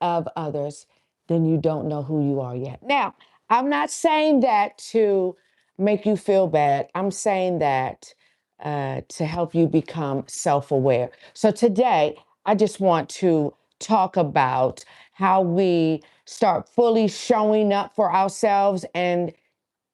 of others, then you don't know who you are yet. Now, I'm not saying that to make you feel bad. I'm saying that to help you become self aware. So today, I just want to talk about how we start fully showing up for ourselves and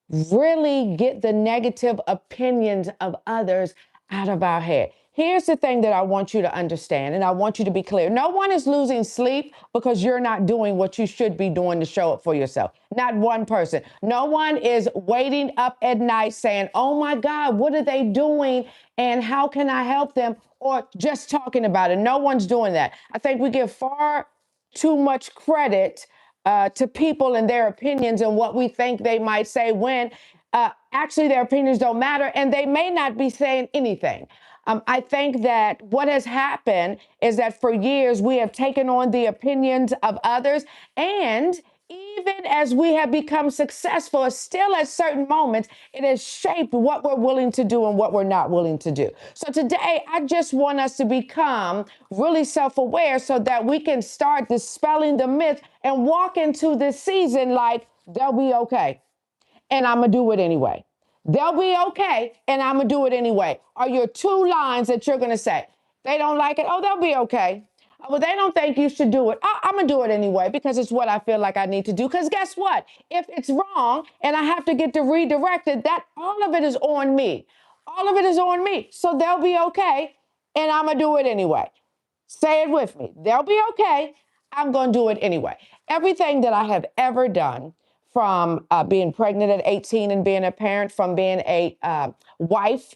really get the negative opinions of others out of our head. Here's the thing that I want you to understand, and I want you to be clear. No one is losing sleep because you're not doing what you should be doing to show up for yourself. Not one person. No one is waiting up at night saying, oh my God, what are they doing? And how can I help them? Or just talking about it. No one's doing that. I think we give far too much credit to people and their opinions and what we think they might say when actually their opinions don't matter and they may not be saying anything. I think that what has happened is that for years we have taken on the opinions of others, and even as we have become successful, still at certain moments, it has shaped what we're willing to do and what we're not willing to do. So today, I just want us to become really self-aware so that we can start dispelling the myth and walk into this season like they'll be okay. And I'm going to do it anyway. They'll be okay, and I'm going to do it anyway. Are your two lines that you're going to say? They don't like it. Oh, they'll be okay. Well, they don't think you should do it. I'm going to do it anyway because it's what I feel like I need to do. Because guess what? If it's wrong and I have to get to redirect it, that all of it is on me. All of it is on me. So they'll be okay, and I'm going to do it anyway. Say it with me. They'll be okay. I'm going to do it anyway. Everything that I have ever done, from being pregnant at 18 and being a parent, from being a wife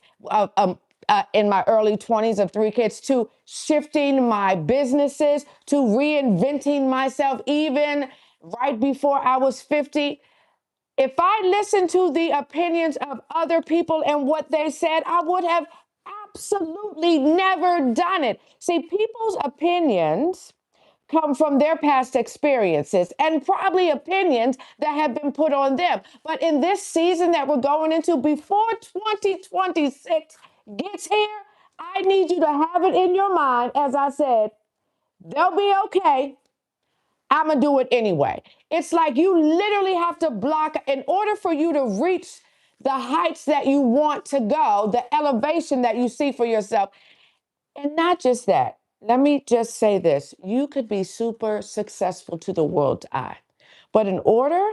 in my early 20s of three kids, to shifting my businesses, to reinventing myself even right before I was 50. If I listened to the opinions of other people and what they said, I would have absolutely never done it. See, people's opinions come from their past experiences and probably opinions that have been put on them. But in this season that we're going into, before 2026 gets here, I need you to have it in your mind, as I said, they'll be okay. I'm going to do it anyway. It's like you literally have to block in order for you to reach the heights that you want to go, the elevation that you see for yourself. And not just that. Let me just say this. You could be super successful to the world's eye. But in order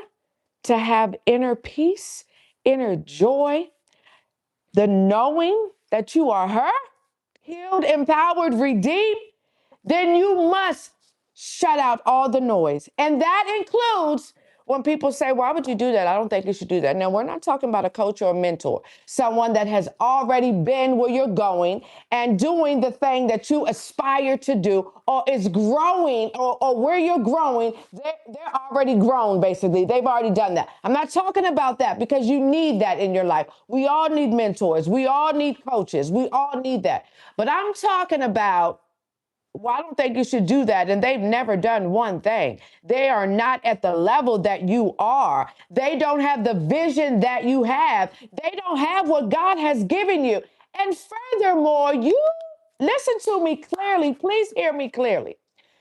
to have inner peace, inner joy, the knowing that you are her, healed, empowered, redeemed, then you must shut out all the noise. And that includes when people say, why would you do that? I don't think you should do that. Now, we're not talking about a coach or a mentor, someone that has already been where you're going and doing the thing that you aspire to do, or is growing, or where you're growing. They're already grown, basically. They've already done that. I'm not talking about that because you need that in your life. We all need mentors. We all need coaches. We all need that. But I'm talking about, well, I don't think you should do that. And they've never done one thing. They are not at the level that you are. They don't have the vision that you have. They don't have what God has given you. And furthermore, you listen to me clearly. Please hear me clearly.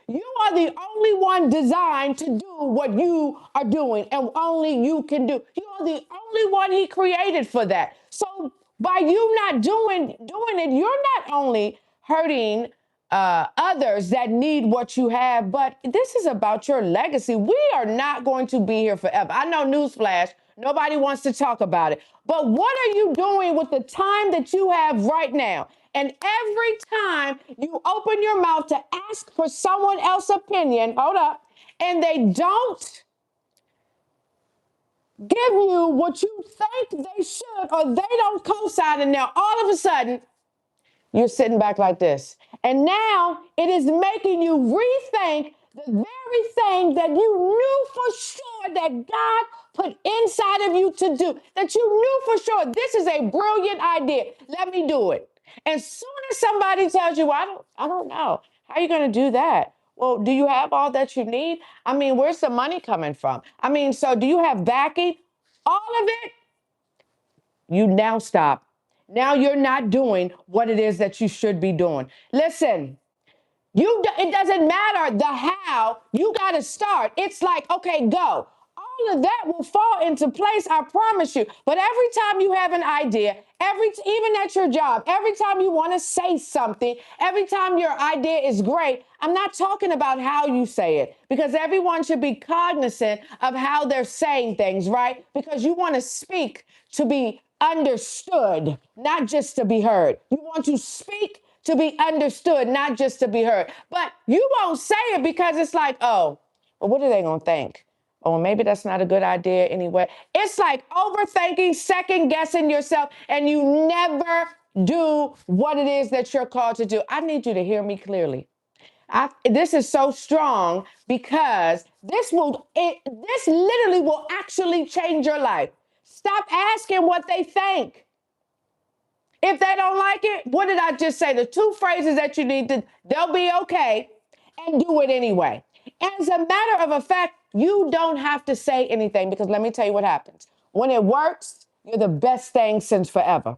You are the only one designed to do what you are doing, and only you can do. You are the only one he created for that. So by you not doing it, you're not only hurting others that need what you have, but this is about your legacy. We are not going to be here forever. I know, newsflash, nobody wants to talk about it. But what are you doing with the time that you have right now? And every time you open your mouth to ask for someone else's opinion, hold up, and they don't give you what you think they should, or they don't co-sign, and now all of a sudden, you're sitting back like this. And now it is making you rethink the very thing that you knew for sure that God put inside of you to do, that you knew for sure, this is a brilliant idea. Let me do it. As soon as somebody tells you, I don't know, how are you going to do that? Well, do you have all that you need? I mean, where's the money coming from? I mean, so do you have backing? All of it? You now stop. Now you're not doing what it is that you should be doing. Listen, It doesn't matter the how, you got to start. It's like, okay, go. All of that will fall into place, I promise you. But every time you have an idea, even at your job, every time you want to say something, every time your idea is great, I'm not talking about how you say it, because everyone should be cognizant of how they're saying things, right? Because you want to speak to be understood, not just to be heard. You want to speak to be understood, not just to be heard. But you won't say it because it's like, oh, well, what are they going to think? Oh, maybe that's not a good idea anyway. It's like overthinking, second guessing yourself, and you never do what it is that you're called to do. I need you to hear me clearly. This is so strong because this literally will actually change your life. Stop asking what they think. If they don't like it, what did I just say? The two phrases that you need to, they'll be okay, and do it anyway. As a matter of a fact, you don't have to say anything, because let me tell you what happens. When it works, you're the best thing since forever.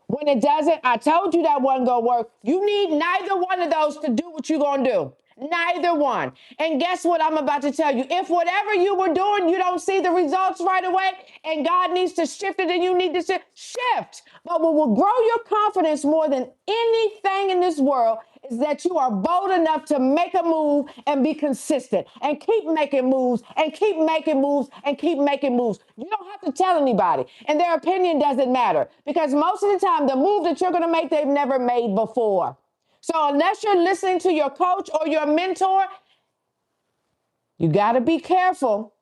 When it doesn't, I told you that wasn't going to work. You need neither one of those to do what you're going to do. Neither one. And guess what I'm about to tell you? If whatever you were doing, you don't see the results right away, and God needs to shift it, and you need to shift. But what will grow your confidence more than anything in this world is that you are bold enough to make a move and be consistent and keep making moves and keep making moves and keep making moves. You don't have to tell anybody, and their opinion doesn't matter, because most of the time the move that you're going to make, they've never made before. So unless you're listening to your coach or your mentor, you got to be careful.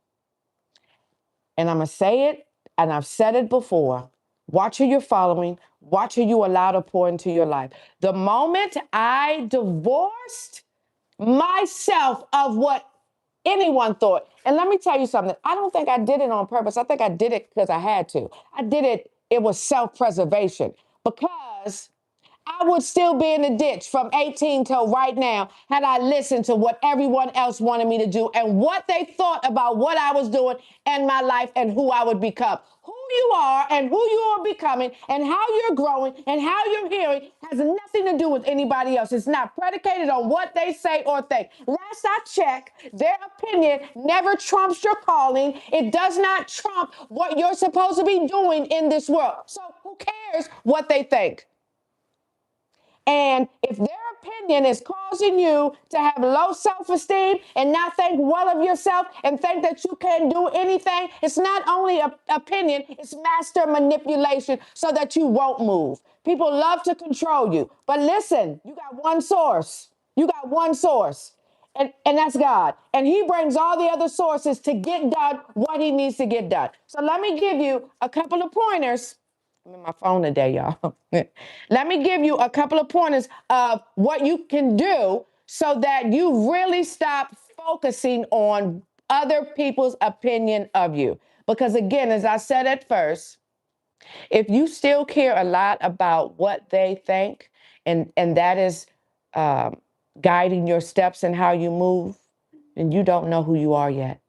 And I'm going to say it, and I've said it before. Watch who you're following. Watch who you allow to pour into your life. The moment I divorced myself of what anyone thought, and let me tell you something, I don't think I did it on purpose. I think I did it because I had to. I did it, it was self-preservation, because I would still be in the ditch from 18 till right now had I listened to what everyone else wanted me to do and what they thought about what I was doing in my life and who I would become. Who you are and who you are becoming and how you're growing and how you're hearing has nothing to do with anybody else. It's not predicated on what they say or think. Last I checked, their opinion never trumps your calling. It does not trump what you're supposed to be doing in this world. So who cares what they think? And if their opinion is causing you to have low self-esteem and not think well of yourself and think that you can't do anything, it's not only an opinion, it's master manipulation so that you won't move. People love to control you. But listen, you got one source. You got one source. And that's God. And he brings all the other sources to get done what he needs to get done. So let me give you a couple of pointers. I'm in my phone today, y'all. Let me give you a couple of pointers of what you can do so that you really stop focusing on other people's opinion of you. Because again, as I said at first, if you still care a lot about what they think, and that is guiding your steps and how you move, then you don't know who you are yet.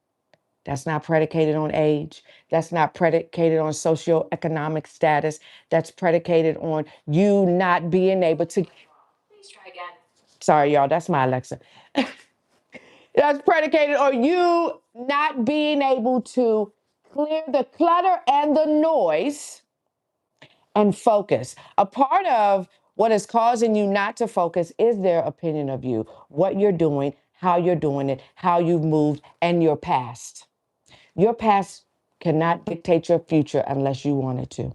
That's not predicated on age. That's not predicated on socioeconomic status. That's predicated on you not being able to. Please try again. Sorry, y'all. That's my Alexa. That's predicated on you not being able to clear the clutter and the noise and focus. A part of what is causing you not to focus is their opinion of you, what you're doing, how you're doing it, how you've moved, and your past. Your past cannot dictate your future unless you want it to.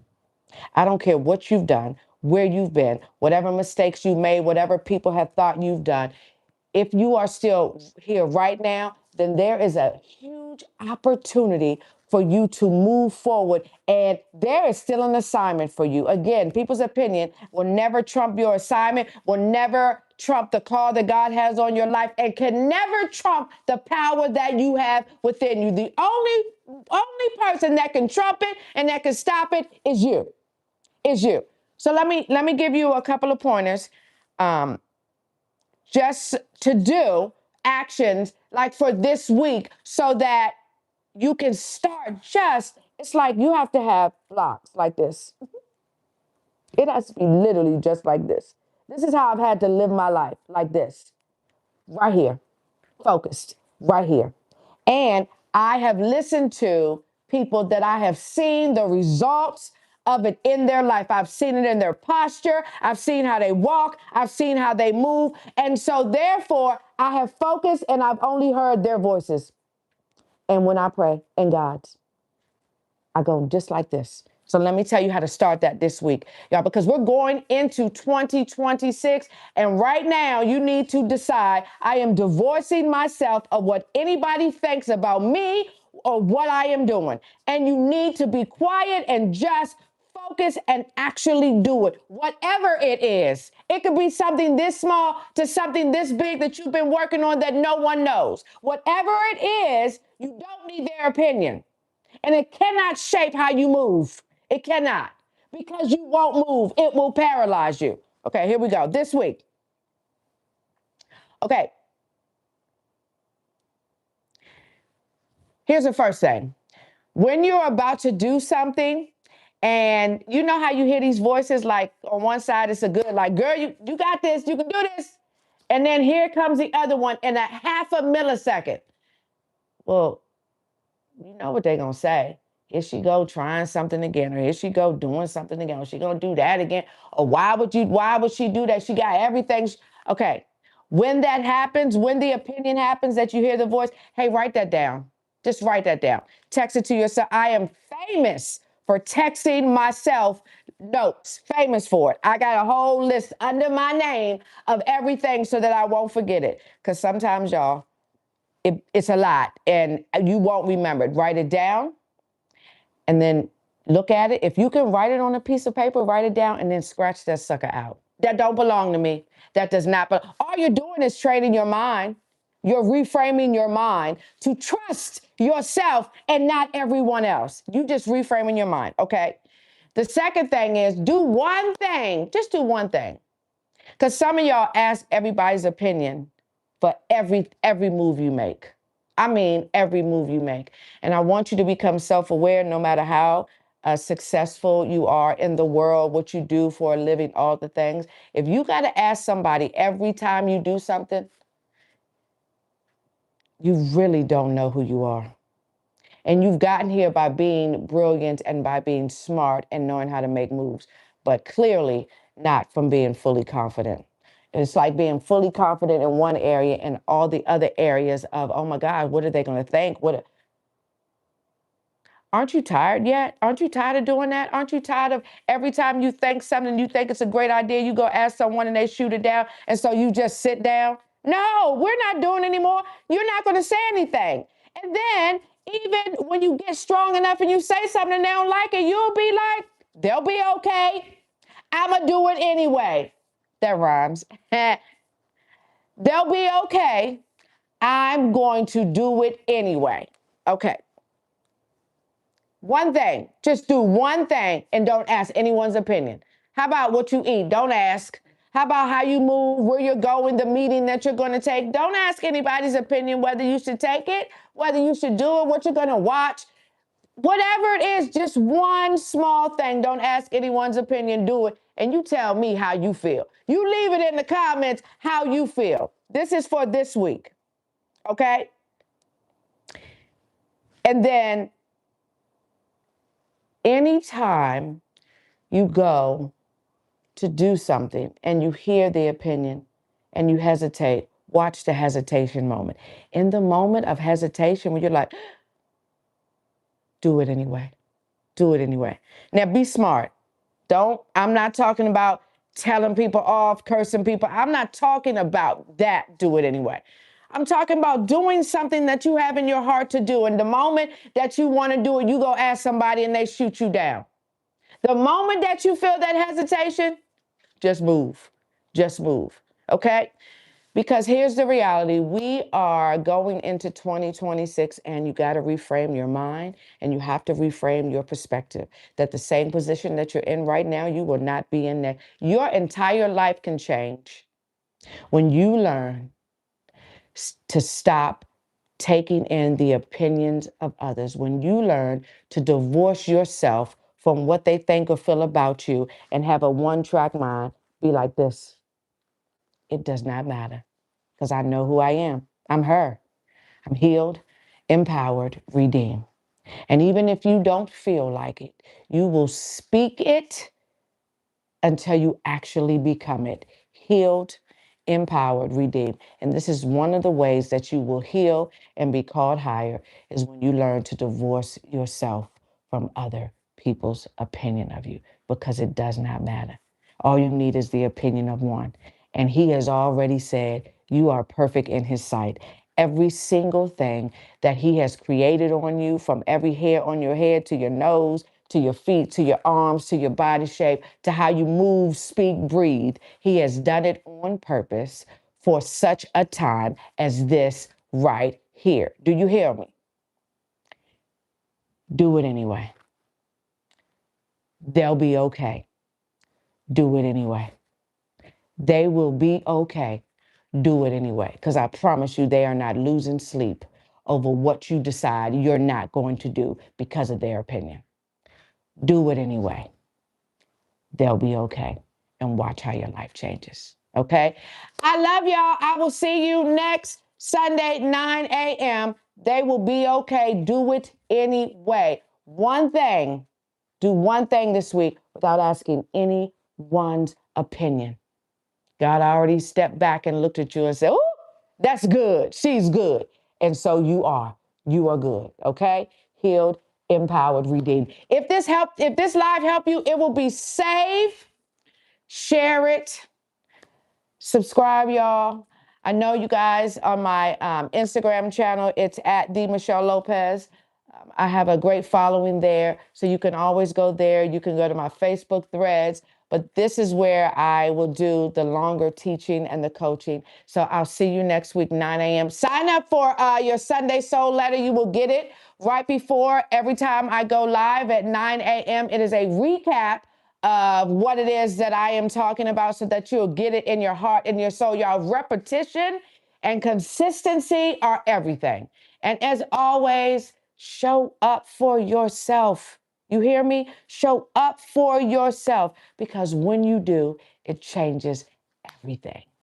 I don't care what you've done, where you've been, whatever mistakes you made, whatever people have thought you've done. If you are still here right now, then there is a huge opportunity for you to move forward. And there is still an assignment for you. Again, people's opinion will never trump your assignment, will never trump the call that God has on your life, and can never trump the power that you have within you. The only person that can trump it and that can stop it is you. Is you. So let me give you a couple of pointers. Just to do actions like for this week so that you can start it's like you have to have blocks like this. It has to be literally just like this. This is how I've had to live my life, like this. right here, focused right here. And I have listened to people that I have seen the results of it in their life. I've seen it in their posture. I've seen how they walk. I've seen how they move. And so therefore, I have focused and I've only heard their voices. And when I pray in God's, I go just like this. So let me tell you how to start that this week, y'all, because we're going into 2026. And right now, you need to decide I am divorcing myself of what anybody thinks about me or what I am doing. And you need to be quiet and just focus and actually do it. Whatever it is, it could be something this small to something this big that you've been working on that no one knows. Whatever it is, you don't need their opinion. And it cannot shape how you move. It cannot. Because you won't move. It will paralyze you. Okay, here we go. This week. Okay. Here's the first thing. When you're about to do something, and you know how you hear these voices, like on one side it's a good, like, girl, you got this, you can do this. And then here comes the other one in a half a millisecond. Well, you know what they're going to say. Here she go trying something again, or here she go doing something again, or she going to do that again. Or why would she do that? She got everything. Okay. When that happens, when the opinion happens that you hear the voice, hey, write that down. Just write that down. Text it to yourself. I am famous for texting myself notes, famous for it. I got a whole list under my name of everything so that I won't forget it. Because sometimes, y'all, it's a lot and you won't remember it. Write it down and then look at it. If you can write it on a piece of paper, write it down and then scratch that sucker out. That don't belong to me. That does not belong. All you're doing is training your mind. You're reframing your mind to trust yourself and not everyone else. You just reframing your mind, okay? The second thing is do one thing. Just do one thing. Because some of y'all ask everybody's opinion for every move you make. I mean, every move you make. And I want you to become self-aware no matter how successful you are in the world, what you do for a living, all the things. If you got to ask somebody every time you do something, you really don't know who you are. And you've gotten here by being brilliant and by being smart and knowing how to make moves, but clearly not from being fully confident. It's like being fully confident in one area and all the other areas of, oh my God, what are they going to think? Aren't you tired yet? Aren't you tired of doing that? Aren't you tired of every time you think something, you think it's a great idea, you go ask someone and they shoot it down, and so you just sit down? No, we're not doing anymore. You're not going to say anything. And then even when you get strong enough and you say something and they don't like it, you'll be like, they'll be okay. I'm going to do it anyway. That rhymes. They'll be okay. I'm going to do it anyway. Okay. One thing, just do one thing and don't ask anyone's opinion. How about what you eat? Don't ask. How about how you move, where you're going, the meeting that you're going to take? Don't ask anybody's opinion whether you should take it, whether you should do it, what you're going to watch. Whatever it is, just one small thing. Don't ask anyone's opinion, do it. And you tell me how you feel. You leave it in the comments how you feel. This is for this week, okay? And then anytime you go to do something and you hear the opinion and you hesitate, watch the hesitation moment. In the moment of hesitation, when you're like, do it anyway. Do it anyway. Now be smart. I'm not talking about telling people off, cursing people. I'm not talking about that. Do it anyway. I'm talking about doing something that you have in your heart to do. And the moment that you want to do it, you go ask somebody and they shoot you down. The moment that you feel that hesitation, just move. Just move. Okay? Because here's the reality. We are going into 2026 and you got to reframe your mind and you have to reframe your perspective that the same position that you're in right now, you will not be in there. Your entire life can change when you learn to stop taking in the opinions of others, when you learn to divorce yourself from what they think or feel about you and have a one-track mind, be like this. It does not matter. because I know who I am. I'm her. I'm healed, empowered, redeemed. And even if you don't feel like it, you will speak it until you actually become it. Healed, empowered, redeemed. And this is one of the ways that you will heal and be called higher is when you learn to divorce yourself from other people's opinion of you, because it does not matter. All you need is the opinion of one. And he has already said you are perfect in his sight. Every single thing that he has created on you, from every hair on your head to your nose, to your feet, to your arms, to your body shape, to how you move, speak, breathe. He has done it on purpose for such a time as this right here. Do you hear me? Do it anyway. They'll be okay. Do it anyway. They will be okay. Do it anyway. Because I promise you, they are not losing sleep over what you decide you're not going to do because of their opinion. Do it anyway. They'll be okay. And watch how your life changes. Okay? I love y'all. I will see you next Sunday, 9 a.m. They will be okay. Do it anyway. One thing, do one thing this week without asking anyone's opinion. God already stepped back and looked at you and said, oh, that's good. She's good. And so you are. You are good. Okay? Healed, empowered, redeemed. If this live helped you, it will be saved. Share it. Subscribe, y'all. I know you guys on my Instagram channel. It's at the Michele Lopez. I have a great following there, so you can always go there. You can go to my Facebook threads, but this is where I will do the longer teaching and the coaching. So I'll see you next week, 9 a.m. Sign up for your Sunday Soul Letter. You will get it right before every time I go live at 9 a.m. It is a recap of what it is that I am talking about so that you'll get it in your heart and your soul. Y'all, repetition and consistency are everything. And as always, show up for yourself. You hear me? Show up for yourself, because when you do, it changes everything.